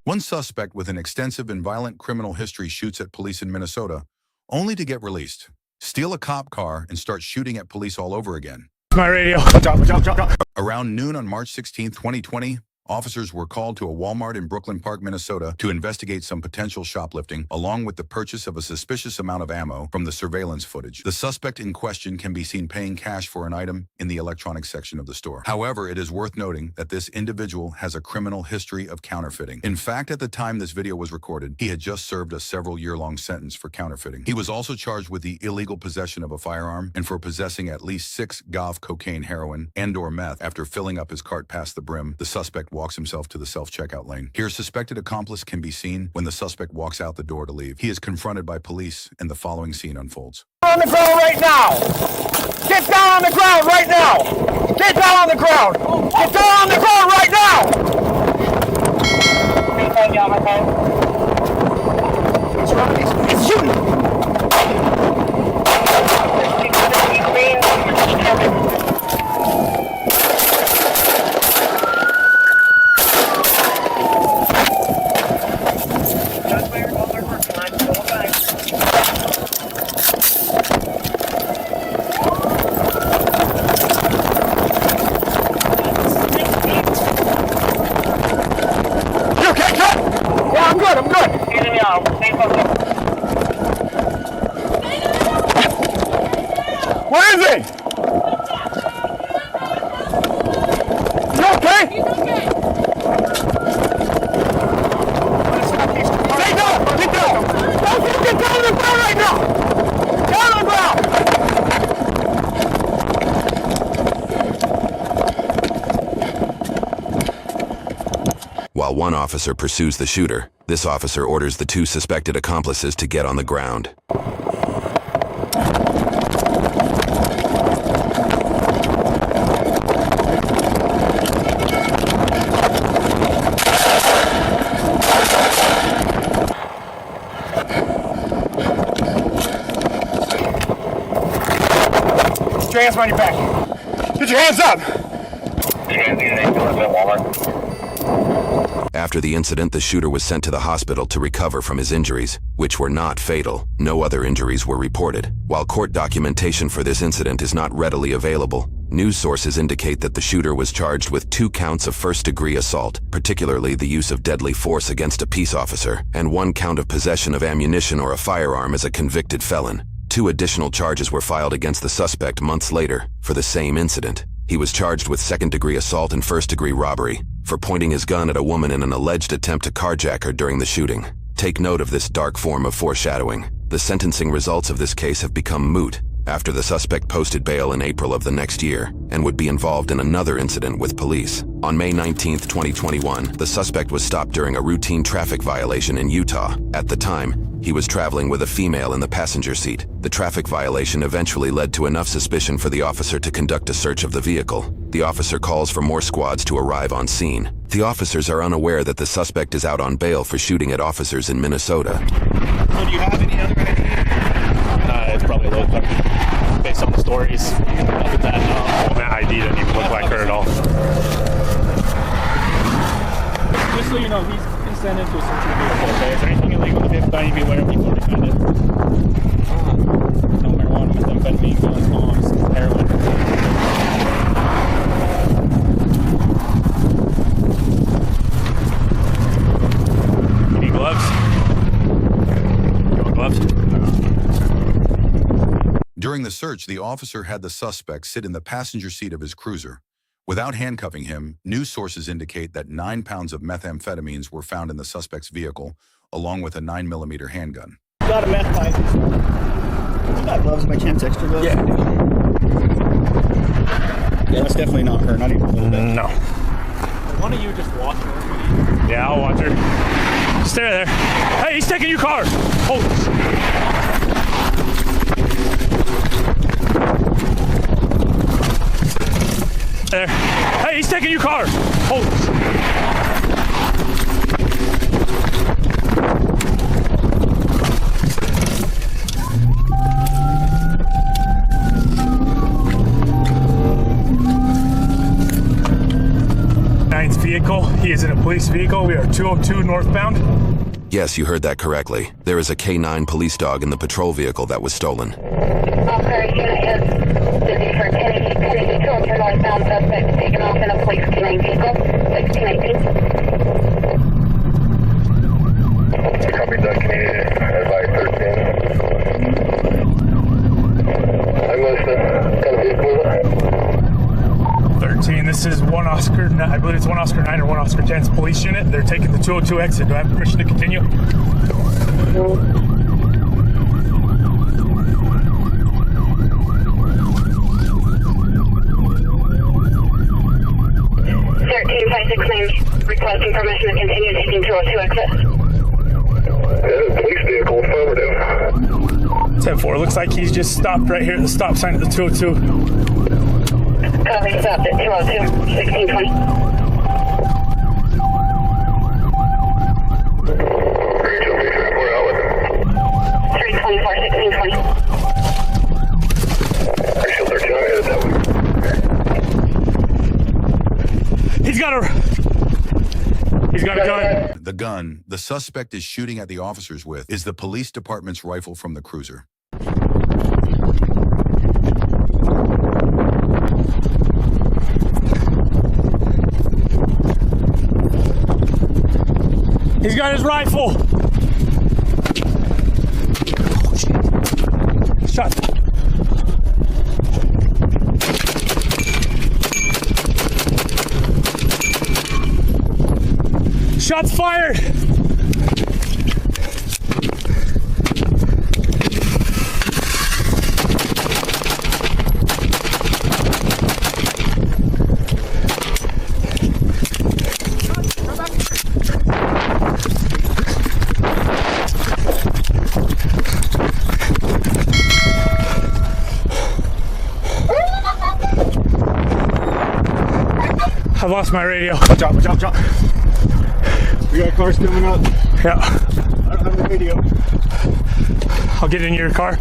One suspect with an extensive and violent criminal history shoots at police in Minnesota, only to get released, steal a cop car, and start shooting at police all over again. My radio. Watch out. Around noon on March 16, 2020, officers were called to a Walmart in Brooklyn Park, Minnesota to investigate some potential shoplifting, along with the purchase of a suspicious amount of ammo from the surveillance footage. The suspect in question can be seen paying cash for an item in the electronics section of the store. However, it is worth noting that this individual has a criminal history of counterfeiting. In fact, at the time this video was recorded, he had just served a several-year-long sentence for counterfeiting. He was also charged with the illegal possession of a firearm and for possessing at least 6 gauge cocaine, heroin, and/or meth. After filling up his cart past the brim, the suspect walks himself to the self-checkout lane. Here, suspected accomplice can be seen when the suspect walks out the door to leave. He is confronted by police, and the following scene unfolds. On the ground right now! Get down on the ground right now! Get down on the ground! Get down on the ground right now! He's shooting! I'm good. Where is he? You okay? He's okay. Stay down! Get down! Don't get down on the ground right now! Down on the ground! While one officer pursues the shooter, this officer orders the 2 suspected accomplices to get on the ground. Put your hands behind your back. Get your hands up! After the incident, the shooter was sent to the hospital to recover from his injuries, which were not fatal. No other injuries were reported. While court documentation for this incident is not readily available, news sources indicate that the shooter was charged with 2 counts of first-degree assault, particularly the use of deadly force against a peace officer, and 1 count of possession of ammunition or a firearm as a convicted felon. 2 additional charges were filed against the suspect months later for the same incident. He was charged with second-degree assault and first-degree robbery for pointing his gun at a woman in an alleged attempt to carjack her during the shooting. Take note of this dark form of foreshadowing. The sentencing results of this case have become moot after the suspect posted bail in April of the next year and would be involved in another incident with police. On May 19, 2021, the suspect was stopped during a routine traffic violation in Utah. At the time, he was traveling with a female in the passenger seat. The traffic violation eventually led to enough suspicion for the officer to conduct a search of the vehicle. The officer calls for more squads to arrive on scene. The officers are unaware that the suspect is out on bail for shooting at officers in Minnesota. So do you have any other ID? It's probably a little quicker based on the stories. Other than that, that ID doesn't even look like her at all. Just so you know, he's been sent into a search of the vehicle. Okay? Is there anything illegal in the vehicle that I need to be aware of before we find it? No marijuana, methamphetamine, guns, bombs, heroin. You need gloves? You want gloves? During the search, the officer had the suspect sit in the passenger seat of his cruiser. Without handcuffing him, news sources indicate that 9 pounds of methamphetamines were found in the suspect's vehicle, along with a 9mm handgun. Got a meth pipe. You got gloves by chance, extra gloves? Yeah. Yeah, that's definitely not her, not even a little bit. No. One of you just watch her. Yeah, I'll watch her. Stay there. Hey, he's taking your car. Hold. There. Hey, he's taking your car. Hold. Vehicle. He is in a police vehicle. We are 202 northbound. Yes, you heard that correctly. There is a K9 police dog in the patrol vehicle that was stolen. Officer unit is busy for Kennedy 202 northbound, suspect taken off in a police K9 vehicle, 1618. Copy that, Kennedy, by 13. I must have got a vehicle. 13, this is one Oscar, I believe it's one Oscar 9 or one Oscar 10's police unit. They're taking the 202 exit. Do I have permission to continue? 13569, requesting permission to continue taking 202 exit. Police vehicle, affirmative. 10-4, looks like he's just stopped right here at the stop sign at the 202. Copy, stopped at 202, 1620. Rachel, we're out with him. 324, 1620. Rachel, 13, I'm headed that way. He's got a gun. The gun the suspect is shooting at the officers with is the police department's rifle from the cruiser. He's got his rifle. Shot. Shots fired. I lost my radio. Watch out, watch out, watch out. We got cars coming up. Yeah. I don't have the radio. I'll get in your car.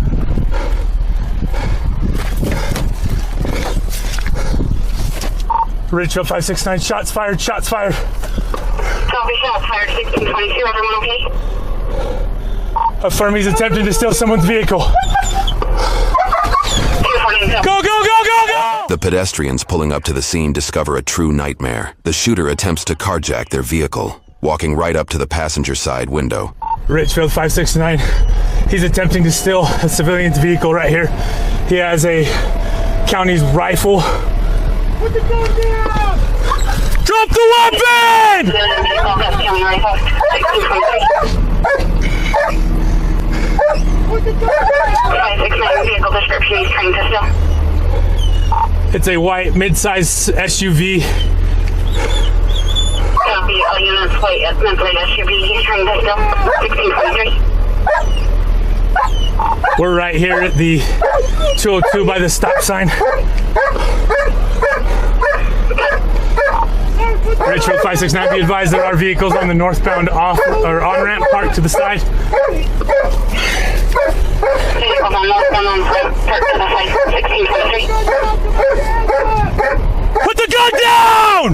Ridgefield 569, shots fired, shots fired. Copy, shots fired, 1622, everyone okay? Affirm he's attempting to steal someone's vehicle. 247. Go, go, go, go, go! The pedestrians pulling up to the scene discover a true nightmare. The shooter attempts to carjack their vehicle, walking right up to the passenger side window. Ridgefield 569, he's attempting to steal a civilian's vehicle right here. He has a county's rifle. Put the gun down! Drop the weapon! Civilian vehicle, that's county rifle, 1623. 569 vehicle description, he's trying to steal. It's a white mid-size SUV. Copy, all units white at mid-light SUV, he's trying to steal, 1623. We're right here at the 202 by the stop sign. Ridgefield 569, be advised there are vehicles on the northbound off or on-ramp parked to the side. Vehicles on northbound on-ramp parked to the side, 1623. Put the gun down!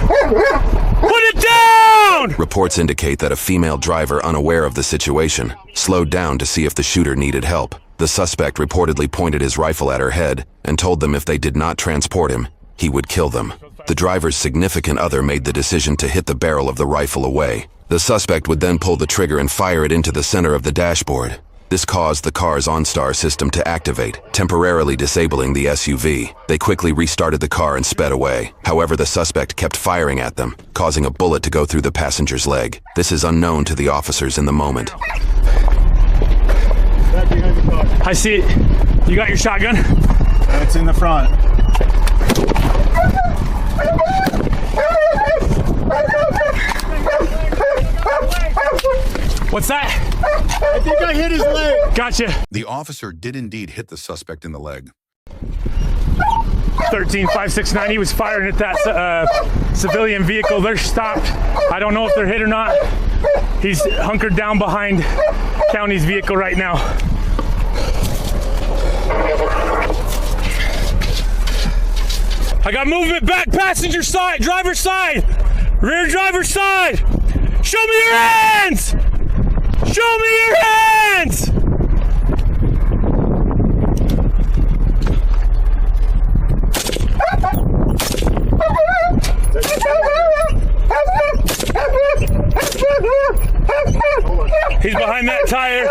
Put it down! Reports indicate that a female driver unaware of the situation slowed down to see if the shooter needed help. The suspect reportedly pointed his rifle at her head and told them if they did not transport him, he would kill them. The driver's significant other made the decision to hit the barrel of the rifle away. The suspect would then pull the trigger and fire it into the center of the dashboard. This caused the car's OnStar system to activate, temporarily disabling the SUV. They quickly restarted the car and sped away. However, the suspect kept firing at them, causing a bullet to go through the passenger's leg. This is unknown to the officers in the moment. Back behind the car. I see it. You got your shotgun? It's in the front. What's that? I think I hit his leg. Gotcha. The officer did indeed hit the suspect in the leg. 13569, he was firing at that civilian vehicle. They're stopped. I don't know if they're hit or not. He's hunkered down behind county's vehicle right now. I got movement back passenger side, driver's side, rear driver's side. Show me your hands! He's behind that tire.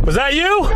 Was that you?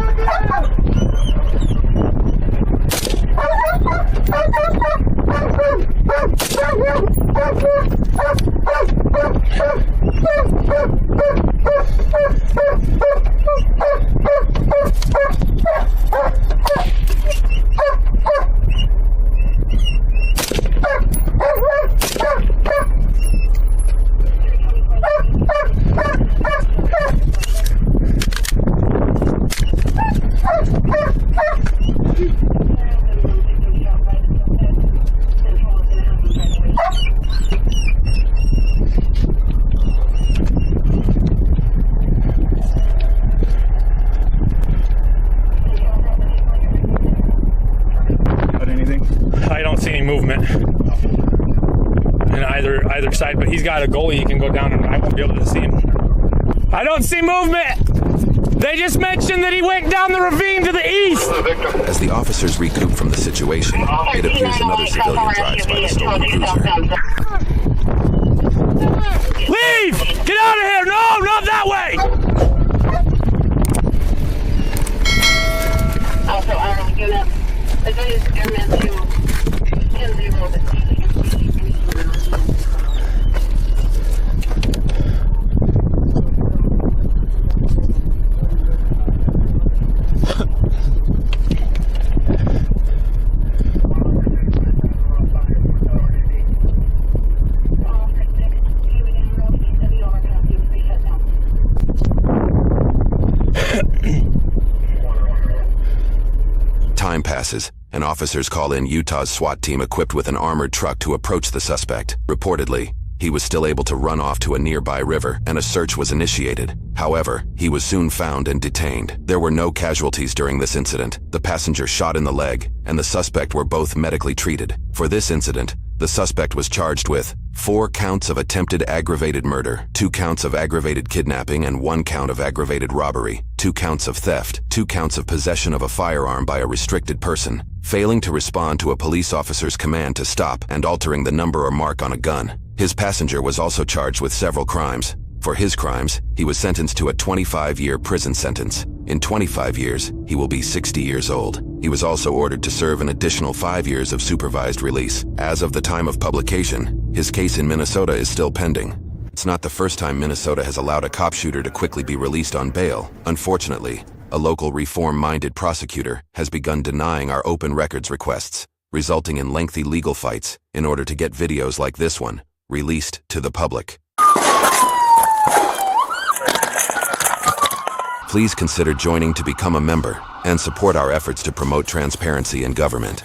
I don't see any movement in either side, but he's got a goalie he can go down and I won't be able to see him. I don't see movement! They just mentioned that he went down the ravine to the east! As the officers recoup from the situation, it appears another civilian drives by the stolen cruiser. Leave! Get out of here! No, not that way! Also, unit, advised airman to 10-0. Time passes, and officers call in Utah's SWAT team equipped with an armored truck to approach the suspect. Reportedly, he was still able to run off to a nearby river, and a search was initiated. However, he was soon found and detained. There were no casualties during this incident. The passenger shot in the leg, and the suspect were both medically treated. For this incident, the suspect was charged with 4 counts of attempted aggravated murder, 2 counts of aggravated kidnapping, and 1 count of aggravated robbery, 2 counts of theft, 2 counts of possession of a firearm by a restricted person, failing to respond to a police officer's command to stop, and altering the number or mark on a gun. His passenger was also charged with several crimes. For his crimes, he was sentenced to a 25-year prison sentence. In 25 years, he will be 60 years old. He was also ordered to serve an additional 5 years of supervised release. As of the time of publication, his case in Minnesota is still pending. It's not the first time Minnesota has allowed a cop shooter to quickly be released on bail. Unfortunately, a local reform-minded prosecutor has begun denying our open records requests, resulting in lengthy legal fights in order to get videos like this one released to the public. Please consider joining to become a member and support our efforts to promote transparency in government.